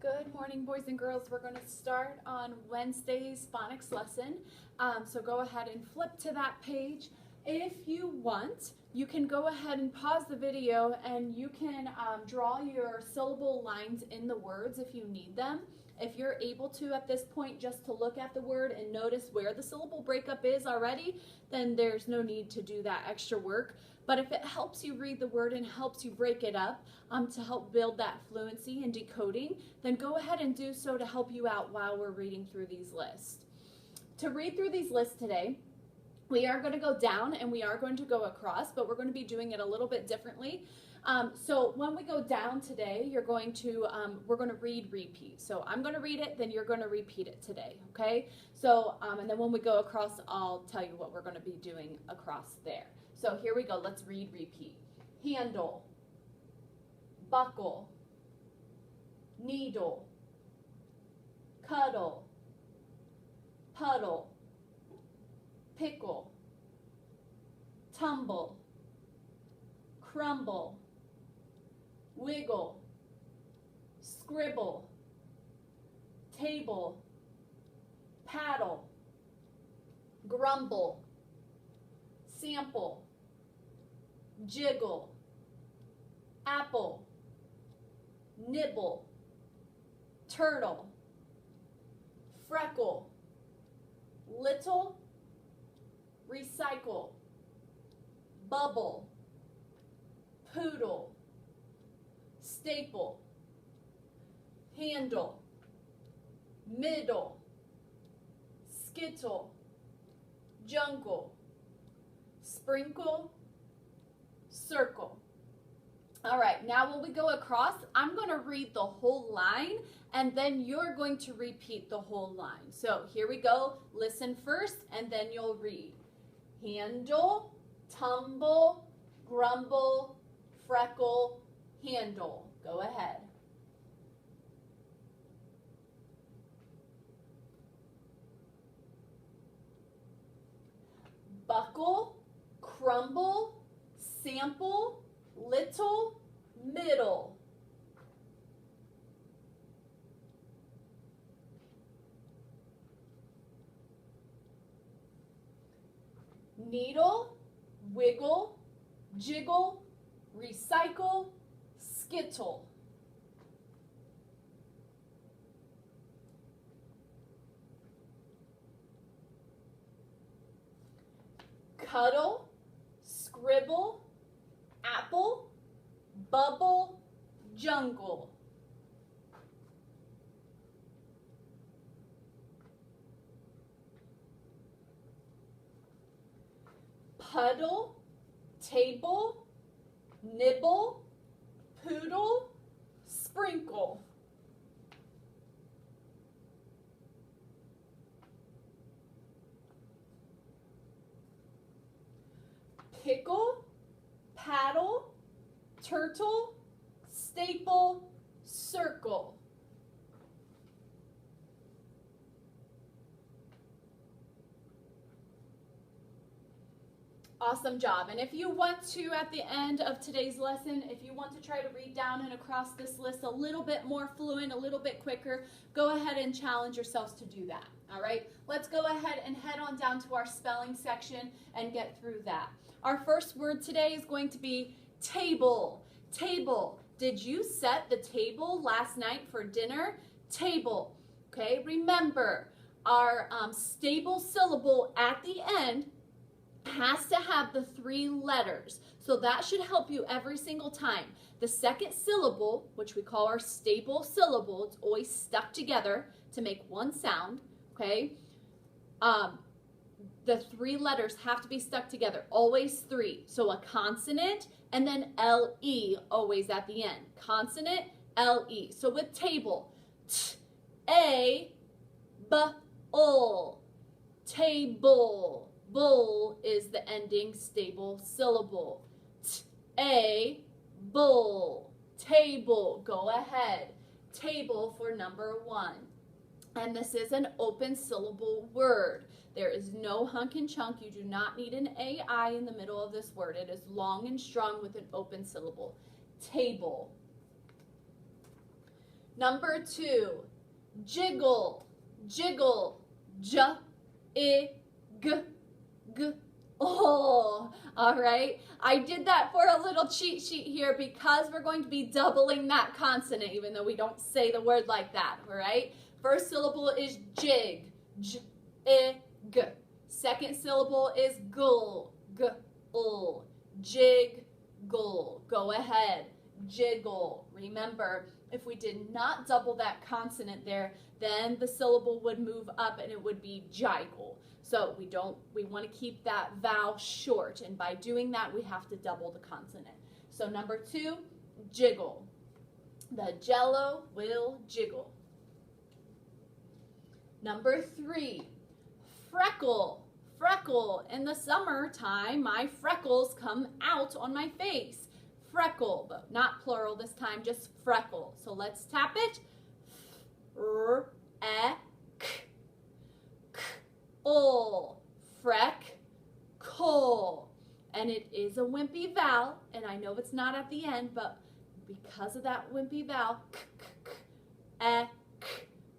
Good morning, boys and girls. We're going to start on Wednesday's phonics lesson. So go ahead and flip to that page. If you want, you can go ahead and pause the video and you can draw your syllable lines in the words if you need them. If you're able to at this point just to look at the word and notice where the syllable breakup is already, then there's no need to do that extra work. But if it helps you read the word and helps you break it up to help build that fluency and decoding, then go ahead and do so to help you out while we're reading through these lists. To read through these lists today, we are going to go down and we are going to go across, but we're going to be doing it a little bit differently. So when we go down today, we're going to read repeat. So I'm going to read it, then you're going to repeat it today, okay? So, and then when we go across, I'll tell you what we're going to be doing across there. So here we go, let's read repeat. Handle, buckle, needle, cuddle, puddle, pickle, tumble, crumble, wiggle, scribble, table, paddle, grumble, sample, jiggle, apple, nibble, turtle, freckle, little, recycle, bubble, poodle, staple, handle, middle, skittle, jungle, sprinkle, circle. All right, now when we go across, I'm going to read the whole line and then you're going to repeat the whole line. So here we go. Listen first and then you'll read. Handle, tumble, grumble, freckle, handle. Go ahead. Buckle, crumble, sample, little, middle. Needle, wiggle, jiggle, recycle, skittle. Cuddle, scribble, apple, bubble, jungle. Puddle, table, nibble, poodle, sprinkle. Pickle, paddle, turtle, staple, circle. Awesome job. And if you want to, at the end of today's lesson, if you want to try to read down and across this list a little bit more fluent, a little bit quicker, go ahead and challenge yourselves to do that. All right, let's go ahead and head on down to our spelling section and get through that. Our first word today is going to be table. Table. Did you set the table last night for dinner? Table. Okay, remember our stable syllable at the end has to have the 3 letters. So that should help you every single time. The second syllable, which we call our stable syllable, it's always stuck together to make one sound, okay? The 3 letters have to be stuck together, always 3. So a consonant and then L-E always at the end. Consonant, L-E. So with table, T-A-B-L, table. Bull is the ending stable syllable. T-A-bull, table. Go ahead. Table for number 1. And this is an open syllable word. There is no hunk and chunk. You do not need an AI in the middle of this word. It is long and strong with an open syllable. Table. Number 2, jiggle, jiggle, j-i-g, oh, all right. I did that for a little cheat sheet here because we're going to be doubling that consonant, even though we don't say the word like that, all right? First syllable is jig, j-i-g. Second syllable is gull, g-ul, jiggle. Go ahead, jiggle. Remember, if we did not double that consonant there, then the syllable would move up and it would be jiggle. So we want to keep that vowel short, and by doing that, we have to double the consonant. So number 2, jiggle. The jello will jiggle. Number 3, freckle. Freckle. In the summertime, my freckles come out on my face. Freckle, but not plural this time, just freckle. So let's tap it. Freckle. And it is a wimpy vowel, and I know it's not at the end, but because of that wimpy vowel,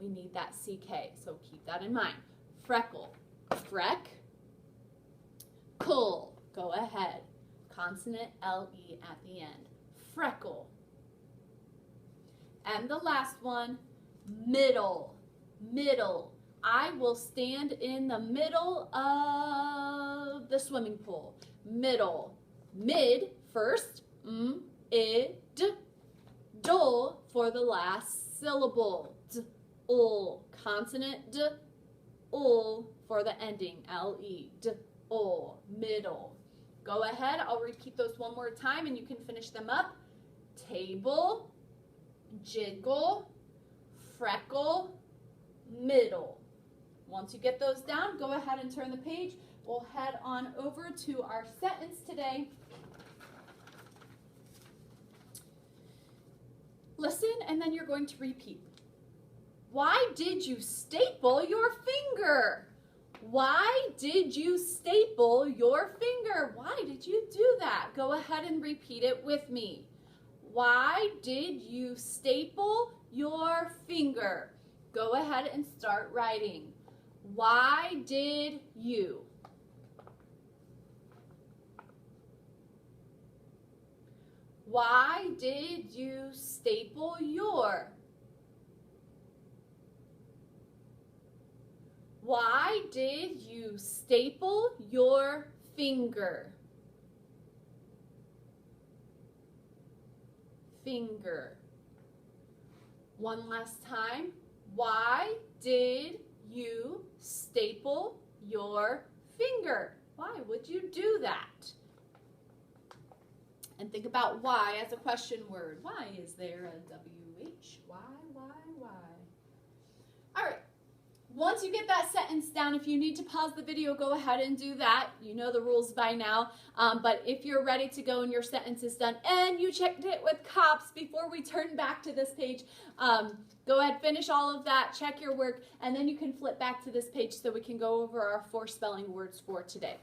we need that CK, so keep that in mind. Freckle. Freck-le. Go ahead. Consonant LE at the end. Freckle. And the last one, middle. Middle. I will stand in the middle of the swimming pool. Middle. Mid first. Id. Dol for the last syllable. D-ul. Consonant D. Ul for the ending. L-E. D-ul. Middle. Go ahead. I'll repeat those one more time and you can finish them up. Table. Jiggle. Freckle. Middle. Once you get those down, go ahead and turn the page. We'll head on over to our sentence today. Listen, and then you're going to repeat. Why did you staple your finger? Why did you staple your finger? Why did you do that? Go ahead and repeat it with me. Why did you staple your finger? Go ahead and start writing. Why did you? Why did you staple your? Why did you staple your finger? Finger. One last time. Why did you staple your finger? Why would you do that? And think about why as a question word. Why is there a WH? Why? All right. Once you get that sentence down, if you need to pause the video, go ahead and do that. You know the rules by now. But if you're ready to go and your sentence is done and you checked it with COPS before we turn back to this page, go ahead, finish all of that, check your work, and then you can flip back to this page so we can go over our 4 spelling words for today.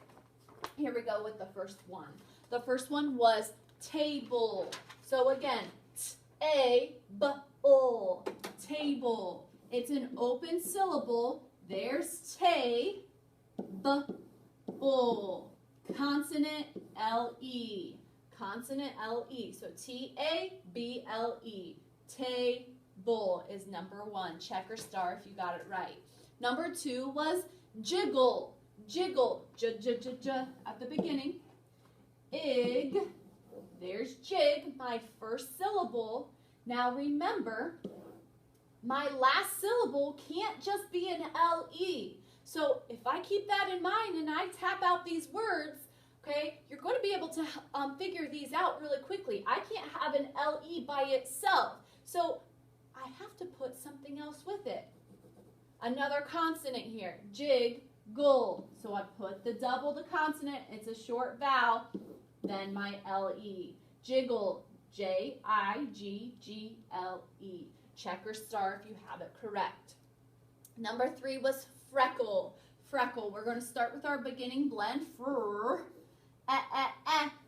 Here we go with the first one. The first one was table. So again, t-a-b-le, table. It's an open syllable. There's te, b-ul. Consonant L-E. Consonant L-E. So T-A-B-L-E. Table is number 1. Check or star if you got it right. Number 2 was jiggle. Jiggle. J-j-j-j at the beginning. Ig. There's jig, my first syllable. Now remember, my last syllable can't just be an L-E. So if I keep that in mind and I tap out these words, okay, you're going to be able to figure these out really quickly. I can't have an L-E by itself. So I have to put something else with it. Another consonant here, jig-gle. So I put the double the consonant, it's a short vowel, then my L-E. Jiggle, J-I-G-G-L-E. Check or star if you have it correct. Number 3 was freckle. Freckle. We're going to start with our beginning blend. Fr.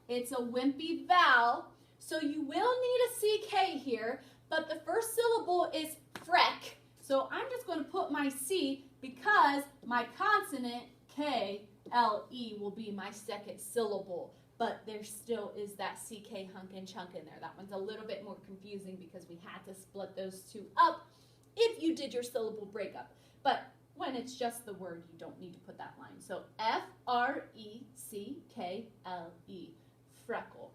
It's a wimpy vowel, so you will need a CK here, but the first syllable syllable is freck. So I'm just going to put my C because my consonant K-L-E will be my second syllable. But there still is that CK hunk and chunk in there. That one's a little bit more confusing because we had to split those two up if you did your syllable breakup. But when it's just the word, you don't need to put that line. So F-R-E-C-K-L-E, freckle.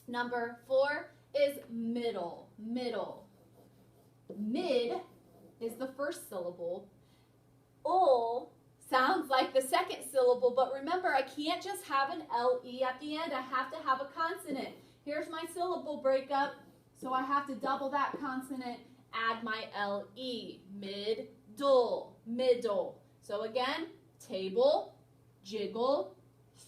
Number 4 is middle, middle. Mid is the first syllable. Ul sounds like the second syllable, but remember, I can't just have an L-E at the end. I have to have a consonant. Here's my syllable breakup, so I have to double that consonant, add my L-E, mid-dul, middle. So again, table, jiggle,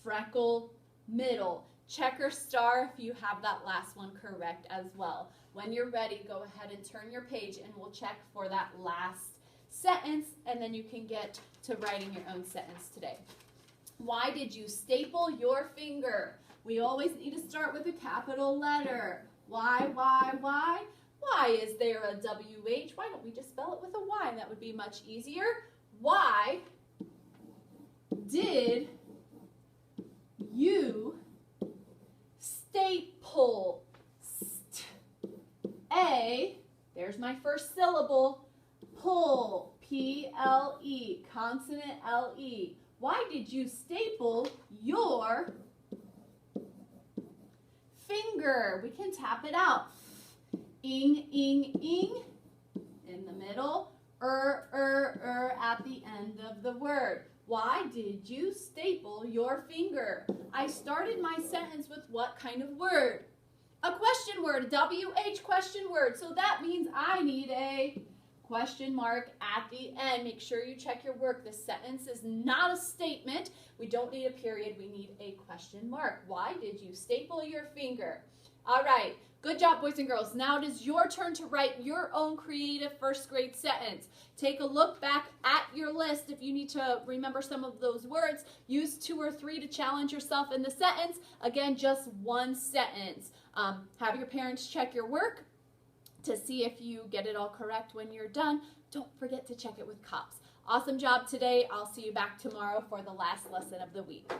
freckle, middle. Check or star if you have that last one correct as well. When you're ready, go ahead and turn your page and we'll check for that last sentence, and then you can get to writing your own sentence today. Why did you staple your finger? We always need to start with a capital letter. Why? Why is there a W-H? Why don't we just spell it with a Y? That would be much easier. Why did you staple? There's my first syllable. Pull, P-L-E, consonant L-E. Why did you staple your finger? We can tap it out. Ing, ing, ing in the middle. At the end of the word. Why did you staple your finger? I started my sentence with what kind of word? A question word, a W-H question word. So that means I need a question mark at the end. Make sure you check your work. This sentence is not a statement. We don't need a period. We need a question mark. Why did you staple your finger? All right. Good job, boys and girls. Now it is your turn to write your own creative first grade sentence. Take a look back at your list. If you need to remember some of those words, use 2 or 3 to challenge yourself in the sentence. Again, just one sentence. Have your parents check your work to see if you get it all correct when you're done. Don't forget to check it with COPS. Awesome job today. I'll see you back tomorrow for the last lesson of the week.